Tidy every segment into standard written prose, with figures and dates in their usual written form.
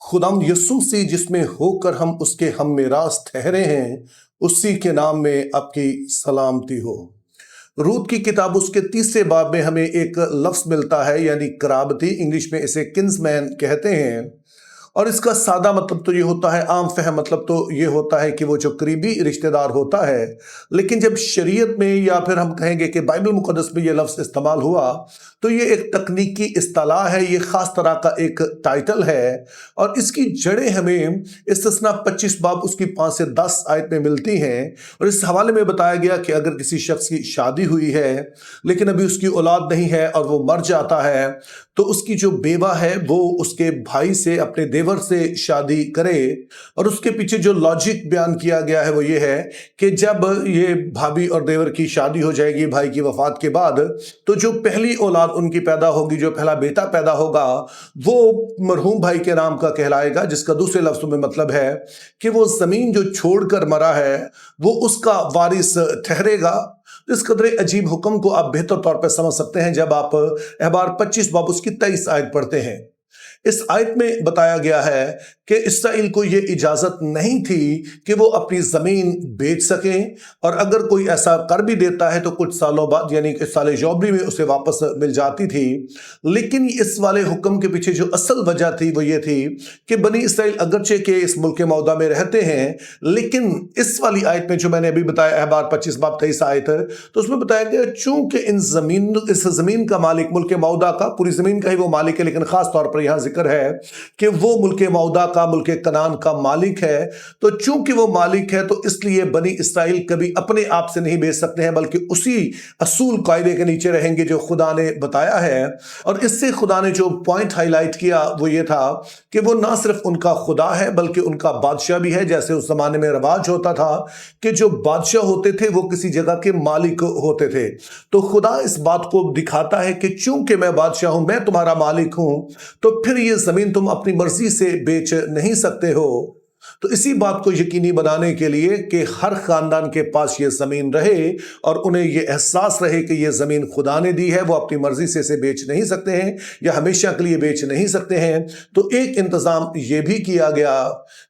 खुदाम यस्सू से जिसमें होकर हम उसके हम मिरास ठहरे हैं, उसी के नाम में आपकी सलामती हो। रूत की किताब उसके 30 बाब में हमें एक लफ्ज़ मिलता है, यानी कराबती, इंग्लिश में इसे किन्समैन कहते हैं। और इसका सादा मतलब तो ये होता है, आम फहम मतलब तो ये होता है कि वो जो करीबी रिश्तेदार होता है। लेकिन जब शरीयत में या फिर हम कहेंगे कि बाइबल मुक़द्दस में ये लफ्ज़ इस्तेमाल हुआ, तो ये एक तकनीकी इस्तिलाह है, ये ख़ास तरह का एक टाइटल है। और इसकी जड़ें हमें इस्तिस्ना 25 बाब उसकी 5 से 10 आयत में मिलती हैं। और इस हवाले में बताया गया कि अगर किसी शख्स की शादी हुई है लेकिन अभी उसकी औलाद नहीं है और वो मर जाता है, तो उसकी जो बेवा है वो उसके भाई से, अपने देवर से शादी करे। और उसके पीछे जो लॉजिक बयान किया गया है वो ये है कि जब ये भाभी और देवर की शादी हो जाएगी भाई की वफात के बाद, तो जो पहली औलाद उनकी पैदा होगी, जो पहला बेटा पैदा होगा, वो मरहूम भाई के नाम का कहलाएगा, जिसका दूसरे लफ्ज़ों में मतलब है कि वो ज़मीन जो छोड़कर मरा है वो उसका वारिस ठहरेगा। इस कदरे अजीब हुक्म को आप बेहतर तौर पर समझ सकते हैं जब आप अहबार 25 बाब उसकी 23 आयत पढ़ते हैं। इस आयत में बताया गया है कि इसराइल को ये इजाज़त नहीं थी कि वो अपनी ज़मीन बेच सकें, और अगर कोई ऐसा कर भी देता है तो कुछ सालों बाद, यानी कि साल जौबरी में, उसे वापस मिल जाती थी। लेकिन इस वाले हुक्म के पीछे जो असल वजह थी वो ये थी कि बनी इसराइल अगरचे के इस मुल्क मौदा में रहते हैं, लेकिन इस वाली आयत में जो मैंने अभी बताया, अहबार 25 बाब 23 आयत, तो उसमें बताया गया चूंकि इस ज़मीन का मालिक, मुल्क मौदा का, पूरी ज़मीन का ही वो मालिक है, लेकिन ख़ास तौर पर यहाँ जिक्र है कि वो मुल्क मौदा का, मुल्क कनान का मालिक है। तो चूंकि वो मालिक है तो इसलिए बनी इसराइल कभी अपने आप से नहीं बेच सकते हैं, बल्कि उसी असूल कायदे के नीचे रहेंगे जो खुदा ने बताया है। और इससे खुदा ने जो पॉइंट हाईलाइट किया वो ये था कि वो ना सिर्फ उनका खुदा है बल्कि उनका बादशाह भी है। जैसे उस जमाने में रवाज होता था कि जो बादशाह होते थे वो किसी जगह के मालिक होते थे, तो खुदा इस बात को दिखाता है कि चूंकि मैं बादशाह हूं, मैं तुम्हारा मालिक हूं, तो फिर ये जमीन तुम अपनी मर्जी से बेच नहीं सकते हो। तो इसी बात को यकीनी बनाने के लिए कि हर खानदान के पास ये ज़मीन रहे और उन्हें ये एहसास रहे कि ये ज़मीन खुदा ने दी है, वो अपनी मर्जी से इसे बेच नहीं सकते हैं या हमेशा के लिए बेच नहीं सकते हैं, तो एक इंतज़ाम ये भी किया गया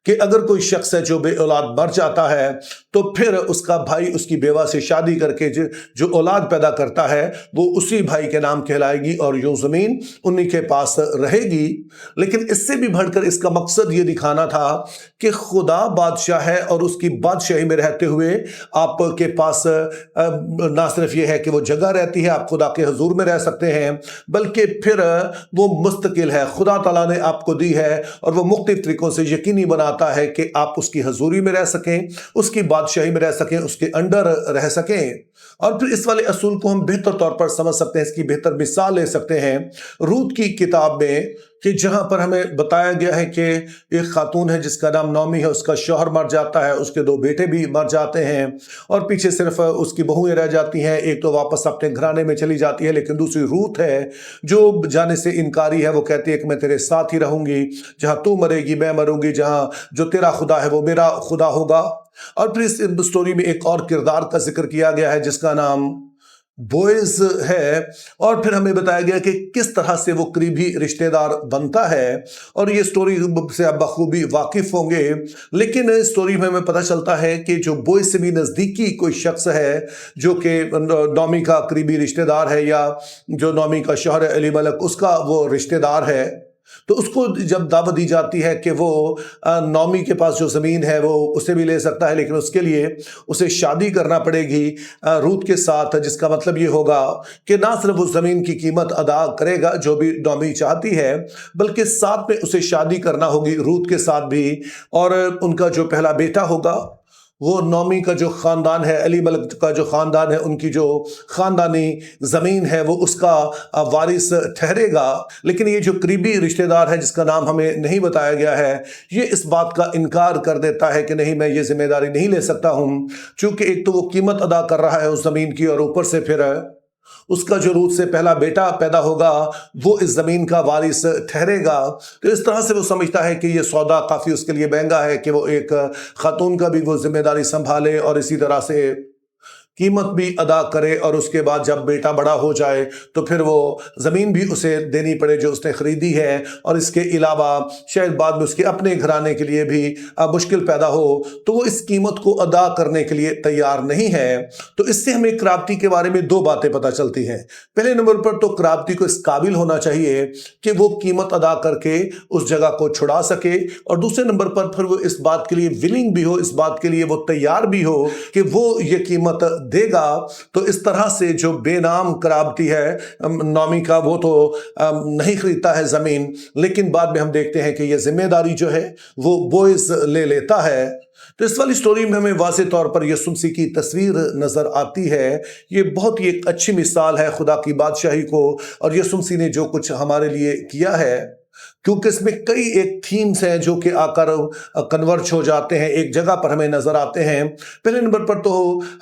कि अगर कोई शख्स है जो बे औलाद मर जाता है, तो फिर उसका भाई उसकी बेवा से शादी करके जो औलाद पैदा करता है वो उसी भाई के नाम कहलाएगी और यूं ज़मीन उन्हीं के पास रहेगी। लेकिन इससे भी बढ़कर इसका मकसद ये दिखाना था कि खुदा बादशाह है और उसकी बादशाही में रहते हुए आपके पास ना सिर्फ ये है कि वो जगह रहती है, आप खुदा के हुजूर में रह सकते हैं, बल्कि फिर वो मुस्तकिल है, खुदा ताला ने आपको दी है और वो मुख्तलिफ तरीकों से यकीनी बनाता है कि आप उसकी हुजूरी में रह सकें, उसकी बादशाही में रह सकें, उसके अंडर रह सकें। और फिर इस वाले असूल को हम बेहतर तौर पर समझ सकते हैं, इसकी बेहतर मिसाल ले सकते हैं रूत की किताब में, कि जहां पर हमें बताया गया है कि एक खातून है जिसका नाम नौमी है, उसका शौहर मर जाता है, उसके 2 बेटे भी मर जाते हैं और पीछे सिर्फ उसकी बहुएं रह जाती हैं। एक तो वापस अपने घराने में चली जाती है, लेकिन दूसरी रूत है जो जाने से इनकारी है। वो कहती है कि मैं तेरे साथ ही रहूंगी, जहां तू मरेगी मैं मरूंगी, जहां जो तेरा खुदा है वो मेरा खुदा होगा। और फिर इस स्टोरी में एक और किरदार का जिक्र किया गया है जिसका नाम बोएज है, और फिर हमें बताया गया कि किस तरह से वो करीबी रिश्तेदार बनता है। और ये स्टोरी से आप बखूबी वाकिफ होंगे, लेकिन इस स्टोरी में हमें पता चलता है कि जो बोएज से भी नज़दीकी कोई शख्स है जो कि नौमी का करीबी रिश्तेदार है, या जो नौमी का शौहर एलीमलक उसका वो रिश्तेदार है, तो उसको जब दावत दी जाती है कि वो नौमी के पास जो ज़मीन है वो उसे भी ले सकता है, लेकिन उसके लिए उसे शादी करना पड़ेगी रूत के साथ, जिसका मतलब ये होगा कि ना सिर्फ उस ज़मीन की कीमत अदा करेगा जो भी नौमी चाहती है, बल्कि साथ में उसे शादी करना होगी रूत के साथ भी। और उनका जो पहला बेटा होगा वो नौमी का जो ख़ानदान है, अली मलिक का जो ख़ानदान है, उनकी जो ख़ानदानी ज़मीन है वो उसका वारिस ठहरेगा। लेकिन ये जो करीबी रिश्तेदार है जिसका नाम हमें नहीं बताया गया है, ये इस बात का इनकार कर देता है कि नहीं, मैं ये ज़िम्मेदारी नहीं ले सकता हूँ, चूँकि एक तो वो कीमत अदा कर रहा है उस ज़मीन की, और ऊपर से फिर उसका जो रूत से पहला बेटा पैदा होगा वो इस ज़मीन का वारिस ठहरेगा। तो इस तरह से वो समझता है कि ये सौदा काफ़ी उसके लिए महंगा है कि वो एक खातून का भी वो जिम्मेदारी संभाले, और इसी तरह से कीमत भी अदा करे और उसके बाद जब बेटा बड़ा हो जाए तो फिर वो ज़मीन भी उसे देनी पड़े जो उसने ख़रीदी है, और इसके अलावा शायद बाद में उसके अपने घराने के लिए भी मुश्किल पैदा हो, तो वो इस कीमत को अदा करने के लिए तैयार नहीं है। तो इससे हमें कराबती के बारे में दो बातें पता चलती हैं। पहले नंबर पर तो कराबती को इस काबिल होना चाहिए कि वो कीमत अदा करके उस जगह को छुड़ा सके, और दूसरे नंबर पर फिर वो इस बात के लिए विलिंग भी हो, इस बात के लिए वो तैयार भी हो कि वो ये कीमत देगा। तो इस तरह से जो बेनाम कराबती है नौमी का, वो तो नहीं खरीदता है ज़मीन, लेकिन बाद में हम देखते हैं कि ये जिम्मेदारी जो है वो बोइस ले लेता है। तो इस वाली स्टोरी में हमें वाज़े तौर पर यीशु मसीह की तस्वीर नज़र आती है। ये बहुत ही एक अच्छी मिसाल है खुदा की बादशाही को, और यीशु मसीह ने जो कुछ हमारे लिए किया है, क्योंकि इसमें कई एक थीम्स हैं जो कि आकर कन्वर्ज हो जाते हैं, एक जगह पर हमें नज़र आते हैं। पहले नंबर पर तो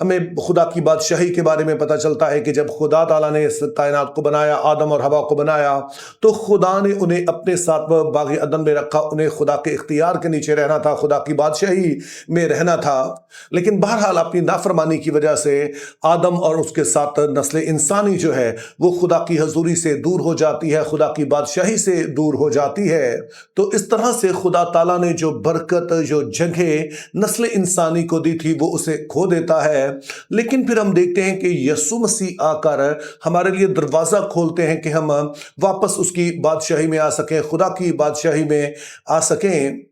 हमें खुदा की बादशाही के बारे में पता चलता है कि जब खुदा ताला ने इस कायनात को बनाया, आदम और हवा को बनाया, तो खुदा ने उन्हें अपने साथ बाग़ अदन में रखा। उन्हें खुदा के इख्तियार के नीचे रहना था, खुदा की बादशाही में रहना था। लेकिन बहरहाल अपनी नाफरमानी की वजह से आदम और उसके साथ नस्ल इंसानी जो है वो खुदा की हजूरी से दूर हो जाती है, खुदा की बादशाही से दूर हो जाती है। तो इस तरह से खुदा ताला ने जो बरकत, जो जगह नस्ल इंसानी को दी थी, वो उसे खो देता है। लेकिन फिर हम देखते हैं कि यीशु मसीह आकर हमारे लिए दरवाज़ा खोलते हैं कि हम वापस उसकी बादशाही में आ सकें, खुदा की बादशाही में आ सकें।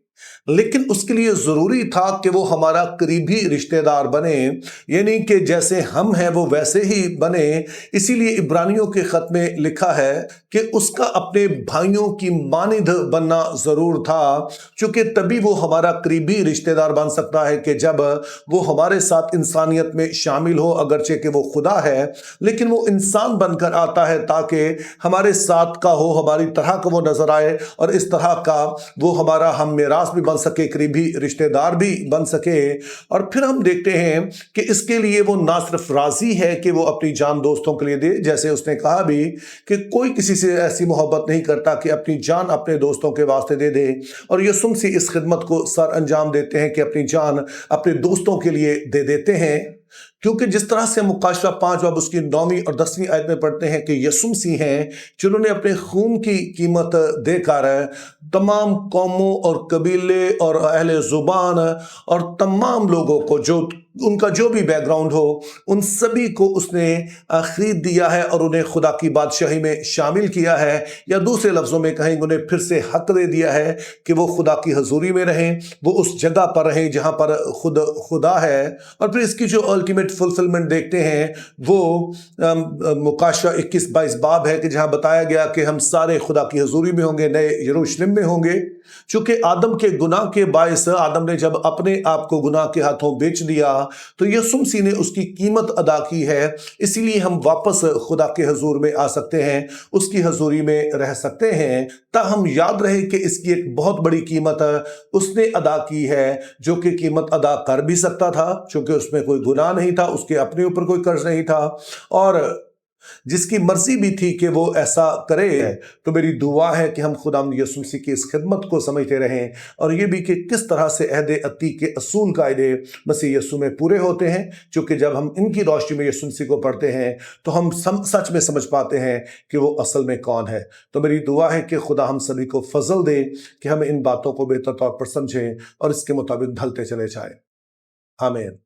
लेकिन उसके लिए ज़रूरी था कि वो हमारा करीबी रिश्तेदार बने, यानी कि जैसे हम हैं वो वैसे ही बने। इसीलिए इब्रानियों के ख़त में लिखा है कि उसका अपने भाइयों की मानिंद बनना ज़रूर था, क्योंकि तभी वो हमारा करीबी रिश्तेदार बन सकता है कि जब वो हमारे साथ इंसानियत में शामिल हो। अगरचे कि वो खुदा है, लेकिन वो इंसान बनकर आता है ताकि हमारे साथ का हो, हमारी तरह का वो नज़र आए, और इस तरह का वो हमारा हम मेरास भी बन सके, करीबी रिश्तेदार भी बन सके। और फिर हम देखते हैं कि इसके लिए वो ना सिर्फ राजी है कि वो अपनी जान दोस्तों के लिए दे, जैसे उसने कहा भी कि कोई किसी से ऐसी मोहब्बत नहीं करता कि अपनी जान अपने दोस्तों के वास्ते दे दे, और यीशु मसीह इस खिदमत को सर अंजाम देते हैं कि अपनी जान अपने दोस्तों के लिए दे देते हैं। क्योंकि जिस तरह से मुकाशवा 5 बाब उसकी 9वीं और 10वीं आयत में पढ़ते हैं कि यीशु मसीह हैं जिन्होंने अपने खून की कीमत देकर तमाम कौमों और कबीले और अहले ज़ुबान और तमाम लोगों को, जो उनका जो भी बैकग्राउंड हो, उन सभी को उसने खरीद दिया है और उन्हें खुदा की बादशाही में शामिल किया है। या दूसरे लफ्ज़ों में कहेंगे, उन्हें फिर से हक दे दिया है कि वो खुदा की हजूरी में रहें, वो उस जगह पर रहें जहाँ पर खुदा है। और फिर इसकी जो अल्टीमेट फुलफिलमेंट देखते हैं वो मुकाशवा 21-22 बाब है कि जहाँ बताया गया कि हम सारे खुदा की हजूरी में होंगे, नए यरूशलेम में होंगे। चूँकि आदम के गुनाह के बायस आदम ने जब अपने आप को गुनाह के हाथों बेच दिया, तो यीशु मसीह ने उसकी कीमत अदा की है। इसीलिए हम वापस खुदा के हजूर में आ सकते हैं, उसकी हजूरी में रह सकते हैं। ताहम याद रहे कि इसकी एक बहुत बड़ी कीमत उसने अदा की है, जो कि कीमत अदा कर भी सकता था, क्योंकि उसमें कोई गुनाह नहीं था, उसके अपने ऊपर कोई कर्ज नहीं था, और जिसकी मर्जी भी थी कि वो ऐसा करे। तो मेरी दुआ है कि हम खुदाम यीशु मसीह की इस खिदमत को समझते रहें, और ये भी कि किस तरह से अहद अतीक के असूल कायदे मसीह यीशु में पूरे होते हैं, क्योंकि जब हम इनकी रोशनी में यीशु मसीह को पढ़ते हैं तो हम सच में समझ पाते हैं कि वो असल में कौन है। तो मेरी दुआ है कि खुदा हम सभी को फजल दे कि हम इन बातों को बेहतर तौर पर समझें और इसके मुताबिक ढलते चले जाएं। आमीन।